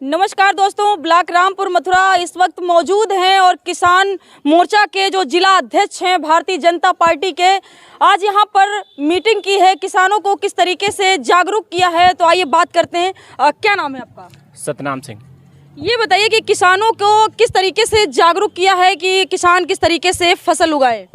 नमस्कार दोस्तों, ब्लॉक रामपुर मथुरा इस वक्त मौजूद हैं और किसान मोर्चा के जो जिला अध्यक्ष हैं भारतीय जनता पार्टी के, आज यहां पर मीटिंग की है। किसानों को किस तरीके से जागरूक किया है, तो आइए बात करते हैं। क्या नाम है आपका? सतनाम सिंह। ये बताइए कि किसानों को किस तरीके से जागरूक किया है कि किसान किस तरीके से फसल उगाए।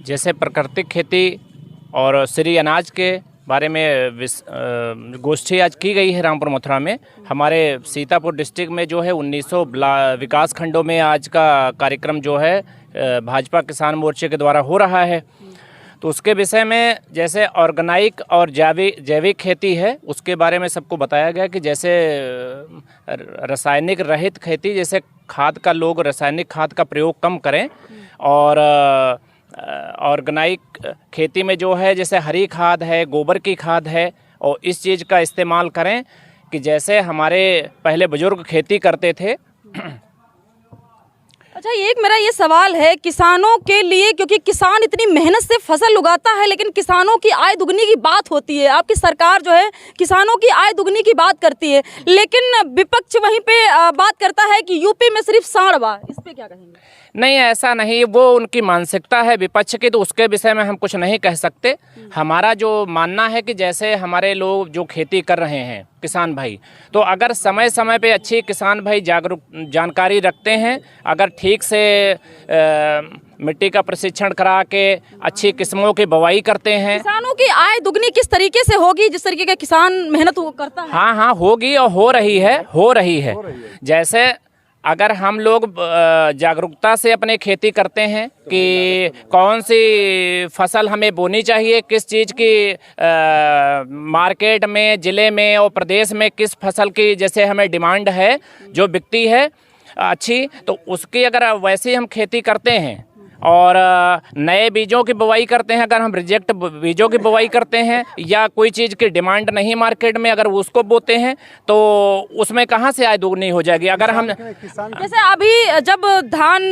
जैसे प्राकृतिक खेती और श्री अनाज के बारे में गोष्ठी आज की गई है रामपुर मथुरा में। हमारे सीतापुर डिस्ट्रिक्ट में जो है 1900 विकास खंडों में आज का कार्यक्रम जो है भाजपा किसान मोर्चे के द्वारा हो रहा है। तो उसके विषय में जैसे ऑर्गेनिक और जैविक खेती है, उसके बारे में सबको बताया गया कि जैसे रासायनिक रहित खेती, जैसे खाद का लोग रासायनिक खाद का प्रयोग कम करें और ऑर्गेनिक खेती में जो है जैसे हरी खाद है, गोबर की खाद है, और इस चीज़ का इस्तेमाल करें कि जैसे हमारे पहले बुजुर्ग खेती करते थे। अच्छा, एक मेरा ये सवाल है किसानों के लिए, क्योंकि किसान इतनी मेहनत से फसल उगाता है, लेकिन किसानों की आय दुगनी की बात होती है। आपकी सरकार जो है किसानों की आय दुगनी की बात करती है, लेकिन विपक्ष वहीं पे बात करता है कि यूपी में सिर्फ साढ़ बा। इस पे क्या कहेंगे? नहीं, ऐसा नहीं, वो उनकी मानसिकता है विपक्ष की, तो उसके विषय में हम कुछ नहीं कह सकते। हमारा जो मानना है कि जैसे हमारे लोग जो खेती कर रहे हैं किसान भाई, तो अगर समय समय पे अच्छी किसान भाई जानकारी रखते हैं, अगर ठीक से मिट्टी का प्रशिक्षण करा के अच्छी किस्मों की बुवाई करते हैं, किसानों की आय दुगनी किस तरीके से होगी जिस तरीके का किसान मेहनत करता है? हाँ, होगी और हो रही है। जैसे अगर हम लोग जागरूकता से अपने खेती करते हैं कि कौन सी फसल हमें बोनी चाहिए, किस चीज़ की मार्केट में, ज़िले में और प्रदेश में किस फसल की जैसे हमें डिमांड है जो बिकती है अच्छी, तो उसकी अगर वैसे हम खेती करते हैं और नए बीजों की बुवाई करते हैं, अगर हम रिजेक्ट बीजों की बुवाई करते हैं या कोई चीज़ की डिमांड नहीं मार्केट में, अगर उसको बोते हैं तो उसमें कहाँ से आय दोगुनी हो जाएगी। अगर हम जैसे अभी जब धान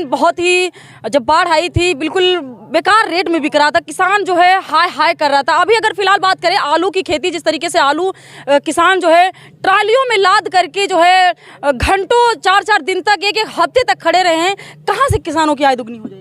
जब बाढ़ आई थी, बिल्कुल बेकार रेट में बिक रहा था, किसान जो है हाय कर रहा था। अभी अगर फिलहाल बात करें आलू की खेती, जिस तरीके से आलू किसान जो है ट्रालियों में लाद करके जो है घंटों 4-4 दिन तक, एक हफ्ते तक खड़े रहे हैं, कहाँ से किसानों की आय दुगनी हो जाएगी?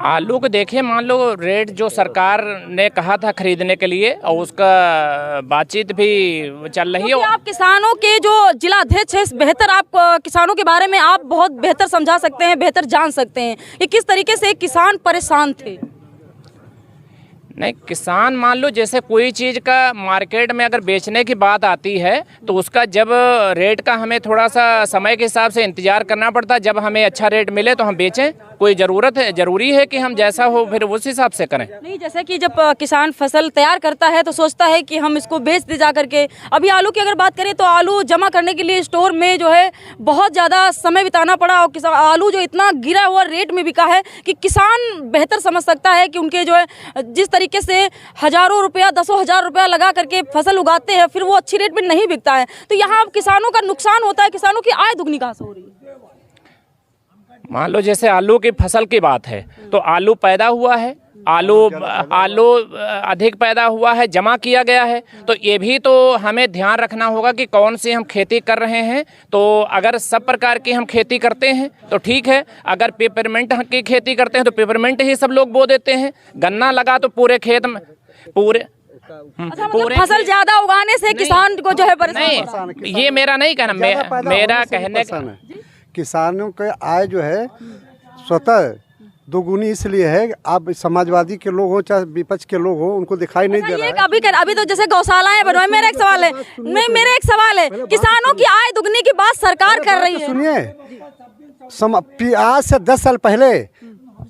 आलू को देखिए, मान लो रेट जो सरकार ने कहा था खरीदने के लिए, और उसका बातचीत भी चल रही है। आप किसानों के जो जिला अध्यक्ष हैं, बेहतर आप किसानों के बारे में आप बहुत बेहतर समझा सकते हैं, बेहतर जान सकते हैं कि किस तरीके से किसान परेशान थे। नहीं, किसान मान लो जैसे कोई चीज़ का मार्केट में अगर बेचने की बात आती है तो उसका जब रेट का हमें थोड़ा सा समय के हिसाब से इंतज़ार करना पड़ता है। जब हमें अच्छा रेट मिले तो हम बेचें, कोई ज़रूरी है कि हम जैसा हो फिर उस हिसाब से करें। नहीं, जैसे कि जब किसान फसल तैयार करता है तो सोचता है कि हम इसको बेच दे जा करके। अभी आलू की अगर बात करें तो आलू जमा करने के लिए स्टोर में जो है बहुत ज़्यादा समय बिताना पड़ा, और आलू जो इतना गिरा हुआ रेट में बिका है कि किसान बेहतर समझ सकता है कि उनके जो है जिस तरीके से हज़ारों रुपया, 10,000 रुपया लगा करके फसल उगाते हैं, फिर वो अच्छी रेट में नहीं बिकता है। तो यहाँ किसानों का नुकसान होता है, किसानों की आय दुगनी कहाँ से हो रही है? मान लो जैसे आलू की फसल की बात है तो आलू पैदा हुआ है, आलू अधिक पैदा हुआ है, जमा किया गया है, तो ये भी तो हमें ध्यान रखना होगा कि कौन सी हम खेती कर रहे हैं। तो अगर सब प्रकार की हम खेती करते हैं तो ठीक है, अगर पेपरमिंट की खेती करते हैं तो पेपरमिंट ही सब लोग बो देते हैं। गन्ना लगा तो पूरे खेत में पूरे फसल ज्यादा उगाने से किसान को जो है परेशान। नहीं, ये मेरा नहीं कहना, मेरा कहने का किसानों के आय जो है स्वतः दोगुनी इसलिए है, आप समाजवादी के लोग हो चाहे विपक्ष के लोग हो, उनको दिखाई नहीं दे रहा है। अभी तो जैसे गौशालाएं बनवाई, मेरा एक सवाल है, किसानों की आय दुगनी की बात सरकार कर रही है। सुनिए, आज से 10 साल पहले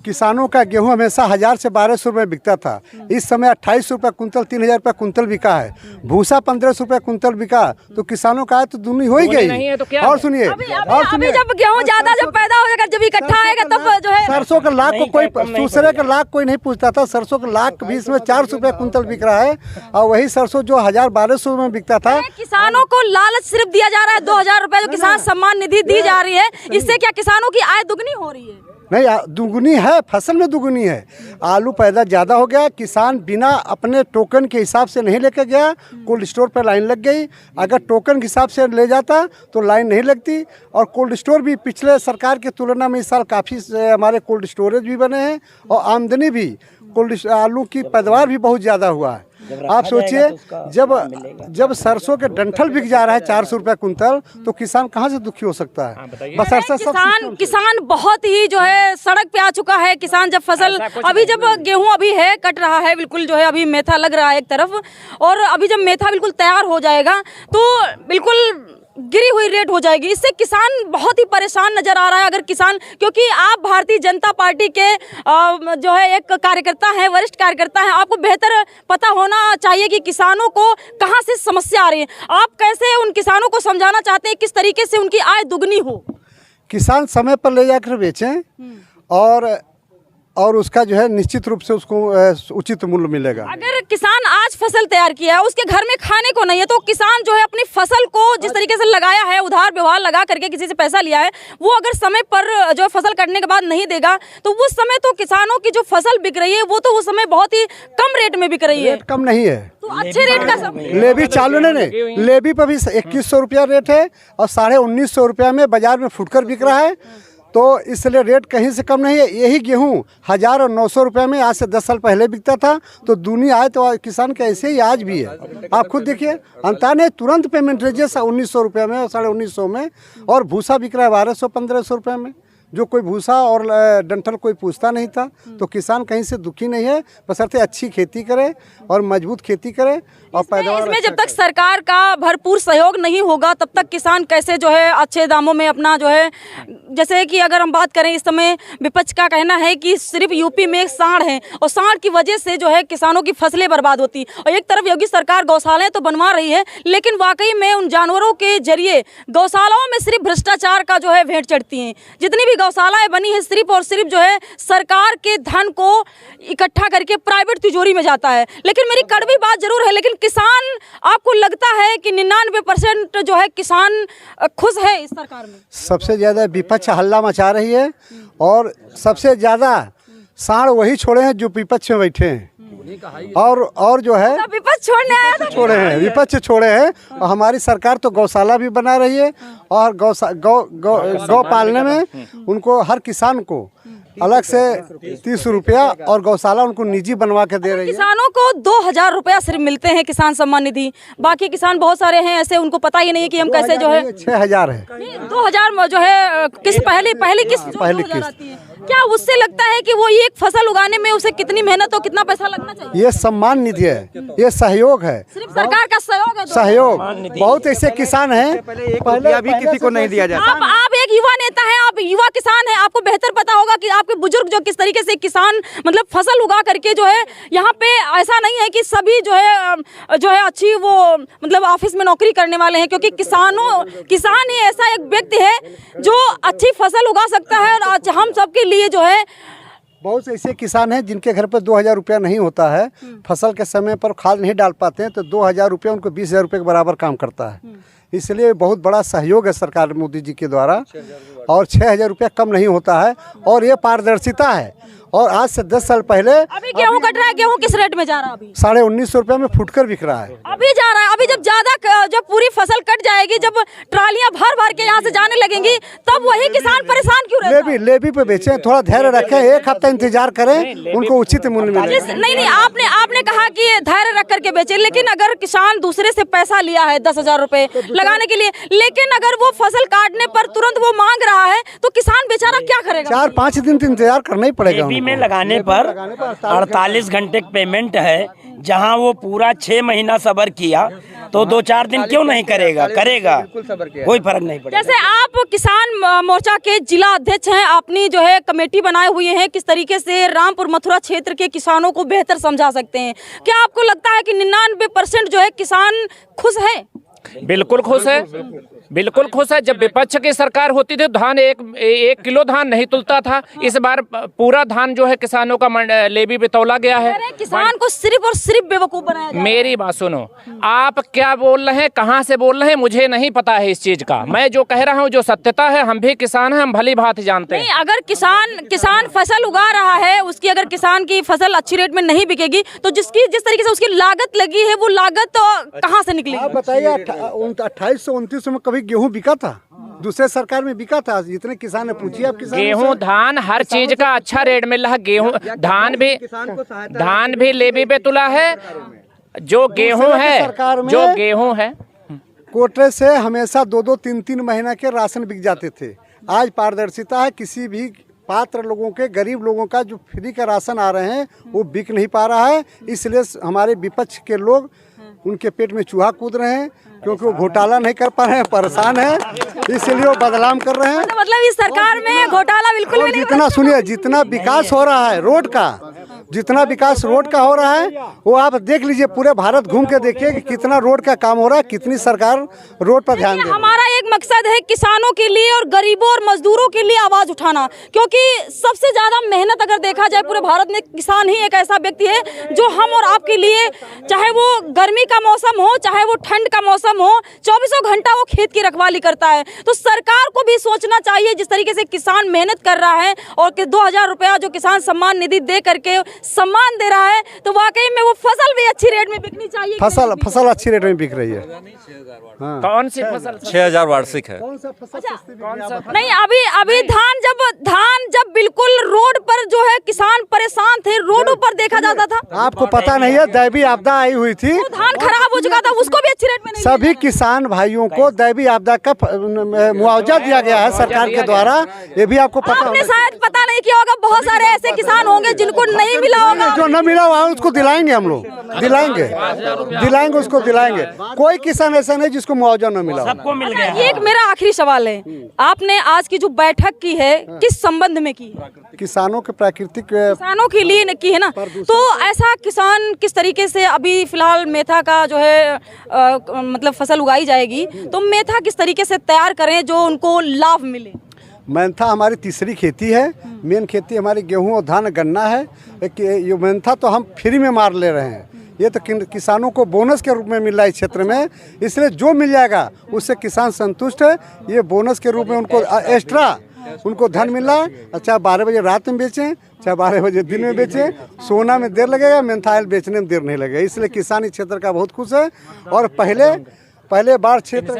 किसानों का गेहूं हमेशा 1000 से 1200 रुपये बिकता था। इस समय 2800 रुपये कुंतल, 3000 रुपये कुंतल बिका है। भूसा 1500 रुपये कुंतल बिका, तो किसानों का आय तो दुगनी हो ही गई। तो और सुनिए, जब गेहूं ज्यादा जब पैदा हो जाएगा, जब इकट्ठा आएगा, तब जो है सरसों का लाख को कोई दूसरे का लाख कोई नहीं पूछता था। सरसों का लाख 20 में 400 रुपये कुंतल बिक रहा है, और वही सरसों जो 1000-1200 में बिकता था। किसानों को लालच सिर्फ दिया जा रहा है, 2000 रुपये जो किसान सम्मान निधि दी जा रही है, इससे क्या किसानों की आय दुगनी हो रही है? नहीं दुगुनी है, फसल में दुगुनी है। आलू पैदा ज़्यादा हो गया, किसान बिना अपने टोकन के हिसाब से नहीं लेकर गया, कोल्ड स्टोर पर लाइन लग गई। अगर टोकन के हिसाब से ले जाता तो लाइन नहीं लगती। और कोल्ड स्टोर भी पिछले सरकार की तुलना में इस साल काफ़ी हमारे कोल्ड स्टोरेज भी बने हैं और आमदनी भी कोल्ड आलू की पैदावार भी बहुत ज़्यादा हुआ है। आप सोचिए जब सरसों के डंठल बिक जा रहा है 400 रुपये कुंतल, तो किसान कहाँ से दुखी हो सकता है? बस किसान बहुत ही जो है सड़क पे आ चुका है। किसान जब फसल अभी जब गेहूं अभी है कट रहा है, बिल्कुल जो है अभी मेथा लग रहा है एक तरफ, और अभी जब मेथा बिल्कुल तैयार हो जाएगा तो बिल्कुल गिरी हुई रेट हो जाएगी। इससे किसान बहुत ही परेशान नजर आ रहा है। अगर किसान, क्योंकि आप भारतीय जनता पार्टी के जो है एक कार्यकर्ता हैं, वरिष्ठ कार्यकर्ता हैं, आपको बेहतर पता होना चाहिए कि किसानों को कहां से समस्या आ रही है। आप कैसे उन किसानों को समझाना चाहते हैं किस तरीके से उनकी आय दुगनी हो? किसान समय पर ले जाकर बेचें और उसका जो है निश्चित रूप से उसको उचित मूल्य मिलेगा। अगर किसान आज फसल तैयार किया है, उसके घर में खाने को नहीं है, तो किसान जो है अपनी फसल को जिस तरीके से लगाया है, उधार व्यवहार लगा करके किसी से पैसा लिया है, वो अगर समय पर जो फसल कटने के बाद नहीं देगा तो उस समय तो किसानों की जो फसल बिक रही है वो तो उस समय बहुत ही कम रेट में बिक रही है। कम नहीं है तो अच्छे रेट का लेवी चालू नहीं, लेवी पर भी 2100 रुपया रेट है और 1950 रुपया में बाजार में फुटकर बिक रहा है। तो इसलिए रेट कहीं से कम नहीं है। यही गेहूं 1000 और 900 रुपये में आज से 10 साल पहले बिकता था। तो दुनिया आए तो किसान के ऐसे ही आज भी है। आप खुद देखिए, अंतर ने तुरंत पेमेंट रही 1900 रुपये में और 1950 में, और भूसा बिक रहा है 1200-1500 रुपये में, जो कोई भूसा और डंठल कोई पूछता नहीं था। तो किसान कहीं से दुखी नहीं है, बशर्ते अच्छी खेती करे और मजबूत खेती करे और पैदावार। इसमें जब तक सरकार का भरपूर सहयोग नहीं होगा तब तक किसान कैसे जो है अच्छे दामों में अपना जो है, जैसे कि अगर हम बात करें इस समय विपक्ष का कहना है कि सिर्फ यूपी में एक सांड है और सांड की वजह से जो है किसानों की फसलें बर्बाद होती। और एक तरफ योगी सरकार गौशालाएं तो बनवा रही है, लेकिन वाकई में उन जानवरों के जरिए गौशालाओं में सिर्फ भ्रष्टाचार का जो है भेंट चढ़ती है। जितनी भी गौशालाएं बनी है सिर्फ और सिर्फ जो है सरकार के धन को इकट्ठा करके प्राइवेट तिजोरी में जाता है। लेकिन मेरी कड़वी बात जरूर है, लेकिन किसान, आपको लगता है कि 99% जो है किसान खुश है इस सरकार में? सबसे ज्यादा विपक्ष हल्ला मचा रही है और सबसे ज्यादा साड़ वही छोड़े हैं जो विपक्ष में बैठे हैं। और जो है विपक्ष छोड़ने आया था, छोड़े हैं, विपक्ष छोड़े हैं। और हमारी सरकार तो गौशाला भी बना रही है और गौ पालने में उनको हर किसान को अलग से 30 रुपया और गौशाला उनको निजी बनवा के दे रही है। किसानों को 2000 रुपया सिर्फ मिलते हैं किसान सम्मान निधि। बाकी किसान बहुत सारे हैं ऐसे, उनको पता ही नहीं कि हम कैसे जो है 6000 है। 2000 जो है किस पहली किस्त क्या उससे लगता है कि वो एक फसल उगाने में उसे कितनी मेहनत और कितना पैसा लगना चाहिए? ये सम्मान निधि है, ये सहयोग है, सिर्फ सरकार का सहयोग है। सहयोग बहुत ऐसे किसान हैं पहले भी किसी को नहीं दिया जाता। आप एक युवा नेता हैं, आप युवा किसान हैं, आपको बेहतर पता होगा कि आपके बुजुर्ग जो किस तरीके से किसान मतलब फसल उगा करके जो है, यहाँ पे ऐसा नहीं है कि सभी जो है अच्छी वो मतलब ऑफिस में नौकरी करने वाले हैं, क्योंकि किसान ही ऐसा एक व्यक्ति है जो अच्छी फसल उगा सकता है। और हम सबके लिए जो है बहुत ऐसे किसान हैं जिनके घर पर 2000 रुपया नहीं होता है, फसल के समय पर खाद नहीं डाल पाते हैं, तो 2000 रुपया उनको 20,000 रुपये के बराबर काम करता है। इसलिए बहुत बड़ा सहयोग है सरकार मोदी जी के द्वारा, और 6000 रुपया कम नहीं होता है और ये पारदर्शिता है। और आज से 10 साल पहले अभी गेहूं कट रहा है, गेहूं किस रेट में जा रहा है? अभी 1950 रुपये में फुटकर बिक रहा है। अभी जा रहा है। अभी जब पूरी फसल कट जाएगी, जब ट्रालियां भर के यहाँ से जाने लगेंगी, तब वही किसान परेशान क्यों रहेगा? लेवी पे बेचें, थोड़ा धैर्य रखें, 1 हफ्ता इंतजार करें, उनको उचित मूल्य मिलेगा। नहीं, आपने कहा कि धैर्य रख करके बेचे, लेकिन अगर किसान दूसरे से पैसा लिया है 10,000 रुपए लगाने के लिए, लेकिन अगर वो फसल काटने पर तुरंत वो मांग रहा है, तो किसान बेचारा क्या करेगा? 4-5 दिन तो इंतजार करना ही पड़ेगा। में लगाने पर 48 घंटे पेमेंट है, जहां वो पूरा 6 महीना सब्र किया तो 2-4 दिन क्यों नहीं करेगा? कोई फर्क नहीं पड़ेगा। जैसे आप किसान मोर्चा के जिला अध्यक्ष हैं, आपने जो है कमेटी बनाए हुए हैं, किस तरीके से रामपुर मथुरा क्षेत्र के किसानों को बेहतर समझा सकते हैं? क्या आपको लगता है कि 99% जो है किसान खुश है? बिल्कुल खुश है। बिल्कुल खुश है। जब विपक्ष की सरकार होती थी धान एक किलो धान नहीं तुलता था। इस बार पूरा धान जो है किसानों का लेवी पे तौला गया है। किसान को सिर्फ और सिर्फ बेवकूफ बनाया जा रहा है। मेरी बात सुनो, आप क्या बोल रहे हैं, कहाँ से बोल रहे हैं, मुझे नहीं पता है इस चीज का। मैं जो कह रहा हूँ जो सत्यता है, हम भी किसान हैं, हम भली भांति जानते हैं। अगर किसान फसल उगा रहा है, उसकी अगर किसान की फसल अच्छी रेट में नहीं बिकेगी तो जिस तरीके से उसकी लागत लगी है वो लागत कहाँ से निकलेगी? आप बताइए 2829 में कभी गेहूं बिका था? दूसरे सरकार में बिका था? जितने किसान है पूछिए आप किसान। गेहूं धान हर चीज का अच्छा रेट मिल रहा है। गेहूं धान भी लेवी पे तुला है। जो गेहूं है कोटे से हमेशा 2-2, 3-3 महीना के राशन बिक जाते थे। आज पारदर्शिता है, किसी भी पात्र लोगों के, गरीब लोगों का जो फ्री का राशन आ रहे हैं वो बिक नहीं पा रहा है। इसलिए हमारे विपक्ष के लोग उनके पेट में चूहा कूद रहे हैं, क्योंकि वो घोटाला नहीं कर पा रहे हैं, परेशान है, इसलिए वो बदलाव कर रहे हैं। मतलब इस सरकार में घोटाला बिल्कुल भी नहीं। जितना सुनिए, जितना विकास हो रहा है रोड का, जितना विकास रोड का हो रहा है वो आप देख लीजिए, पूरे भारत घूम के देखिए कि कितना रोड का काम हो रहा है, कितनी सरकार रोड पर ध्यान दे रही है। हमारा एक मकसद है किसानों के लिए और गरीबों और मजदूरों के लिए आवाज उठाना, क्योंकि सबसे ज्यादा मेहनत अगर देखा जाए पूरे भारत में, किसान ही एक ऐसा व्यक्ति है जो हम और आपके लिए, चाहे वो गर्मी का मौसम हो चाहे वो ठंड का मौसम हो, 24 घंटा वो खेत की रखवाली करता है। तो सरकार को भी सोचना चाहिए, जिस तरीके से किसान मेहनत कर रहा है और 2000 रुपया जो किसान सम्मान निधि दे करके सम्मान दे रहा है, तो वाकई में वो फसल भी अच्छी रेट में बिकनी चाहिए। फसल अच्छी रेट में बिक रही है। हाँ। कौन सी फसल? 6000 वार्षिक है। नहीं, अभी धान जब बिल्कुल रोड पर जो है किसान परेशान थे, रोडों पर देखा जाता था। आपको पता नहीं है, दैवी आपदा आई हुई थी, वो धान खराब हो चुका था, उसको भी अच्छी रेट में नहीं। सभी किसान भाइयों को दैवी आपदा का मुआवजा दिया गया है सरकार के द्वारा। ये भी आपको पता आपने शायद पता नहीं किया होगा, बहुत सारे ऐसे किसान होंगे जिनको नहीं मिला होगा। जो न मिला हुआ उसको दिलाएंगे, हम लोग दिलाएंगे उसको दिलाएंगे। कोई किसान ऐसा नहीं जिसको मुआवजा न मिला। सबको मिल गया। एक मेरा आखिरी सवाल है, आपने आज की जो बैठक की है किस संबंध में की? किसानों के प्राकृतिक किसानों के लिए की है ना। तो ऐसा किसान किस तरीके से, अभी फिलहाल मेथा का जो है मतलब फसल उगाई जाएगी, तो मेथा किस तरीके से तैयार करें जो उनको लाभ मिले? मेंथा हमारी तीसरी खेती है। मेन खेती हमारी गेहूं और धान गन्ना है। ये मेंथा तो हम फ्री में मार ले रहे हैं, ये तो किसानों को बोनस के रूप में मिल रहा है इस क्षेत्र में, इसलिए जो मिल जाएगा उससे किसान संतुष्ट है। ये बोनस के रूप में उनको एक्स्ट्रा उनको धन मिल रहा है। चाहे 12 बजे रात में बेचें, चाहे 12 बजे दिन में बेचें, सोना में देर लगेगा, मेंथाइल बेचने में देर नहीं लगेगा। इसलिए किसान इस क्षेत्र का बहुत खुश है। और पहले बार क्षेत्र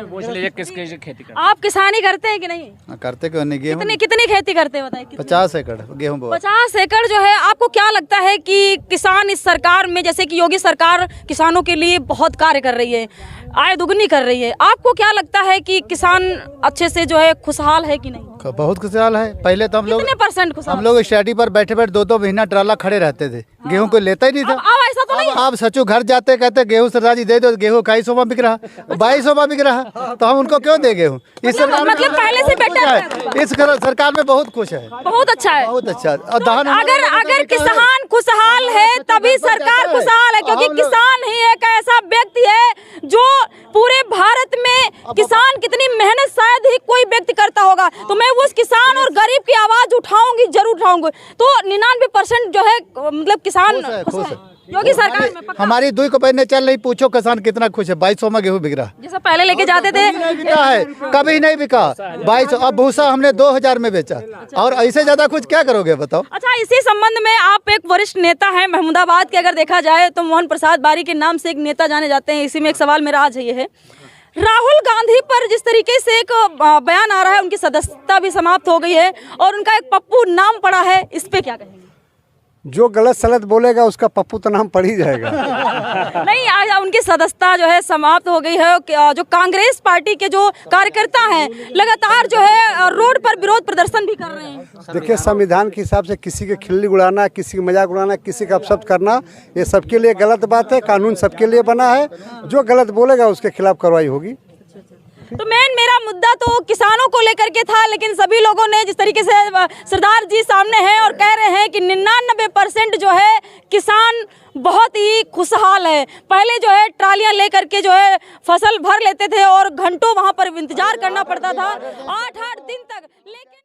किसकी खेती करते? आप किसानी करते हैं कि नहीं? करते क्यों नहीं? गेहूं कितनी खेती करते हैं बताइए? 50 एकड़ गेहूं बोआ। 50 एकड़ जो है, आपको क्या लगता है कि किसान इस सरकार में, जैसे कि योगी सरकार किसानों के लिए बहुत कार्य कर रही है, आय दुगनी कर रही है, आपको क्या लगता है कि किसान अच्छे से जो है खुशहाल है कि नहीं? बहुत खुशहाल है। पहले तो हम लोग खुशहाल? हम लोग स्टडी पर बैठे 2-2 महीना ट्राला खड़े रहते थे, गेहूं कोई लेता ही नहीं था। अब ऐसा तो नहीं है। आप सचू घर जाते कहते गेहूं सरदार जी दे दो, गेहूं 2100 बिक रहा, 2200 बिक रहा, तो हम उनको क्यों दे गेहूं? इस सरकार मतलब पहले से बेटर है। इस सरकार में बहुत खुश है, बहुत अच्छा है, बहुत अच्छा। और धान अगर किसान खुशहाल है तभी सरकार खुशहाल है, क्योंकि किसान ही एक ऐसा व्यक्ति है जो पूरे भारत में, किसान कितनी मेहनत शायद ही कोई व्यक्ति करता होगा। तो मैं उस किसान और गरीब की आवाज उठाऊंगी, जरूर उठाऊंगी। तो 99% जो है मतलब किसान खुश है योगी सरकार में। हमारी 2 को पहले चल रही, पूछो किसान कितना खुश है। 2200 में गेहूं बिक रहा, जैसा पहले लेके जाते थे बिका है, कभी नहीं बिका 2200। अब भूसा हमने 2000 में बेचा, और ऐसे ज्यादा कुछ क्या करोगे बताओ? अच्छा, इसी संबंध में आप एक वरिष्ठ नेता हैं महमूदाबाद के, अगर देखा जाए तो मोहन प्रसाद बारी के नाम से एक नेता जाने जाते हैं। इसी में एक सवाल मेरा आज ये है, राहुल गांधी पर जिस तरीके से एक बयान आ रहा है, उनकी सदस्यता भी समाप्त हो गई है और उनका एक पप्पू नाम पड़ा है, इस पे क्या कहेंगे? जो गलत सलत बोलेगा उसका पप्पू तो नाम पड़ ही जाएगा। नहीं, आज उनकी सदस्यता जो है समाप्त हो गई है। जो कांग्रेस पार्टी के जो कार्यकर्ता हैं लगातार जो है रोड पर विरोध प्रदर्शन भी कर रहे हैं। देखिए, संविधान के हिसाब से किसी के खिल्ली उड़ाना, किसी की मजाक उड़ाना, किसी का अपशब्द करना, ये सबके लिए गलत बात है। कानून सबके लिए बना है, जो गलत बोलेगा उसके खिलाफ कार्रवाई होगी। तो मेरा मुद्दा तो किसानों को लेकर के था, लेकिन सभी लोगों ने जिस तरीके से सरदार जी सामने हैं और कह रहे हैं कि 99% जो है किसान बहुत ही खुशहाल है। पहले जो है ट्रालियां लेकर के जो है फसल भर लेते थे और घंटों वहां पर इंतजार करना पड़ता था, 8-8 दिन तक। लेकिन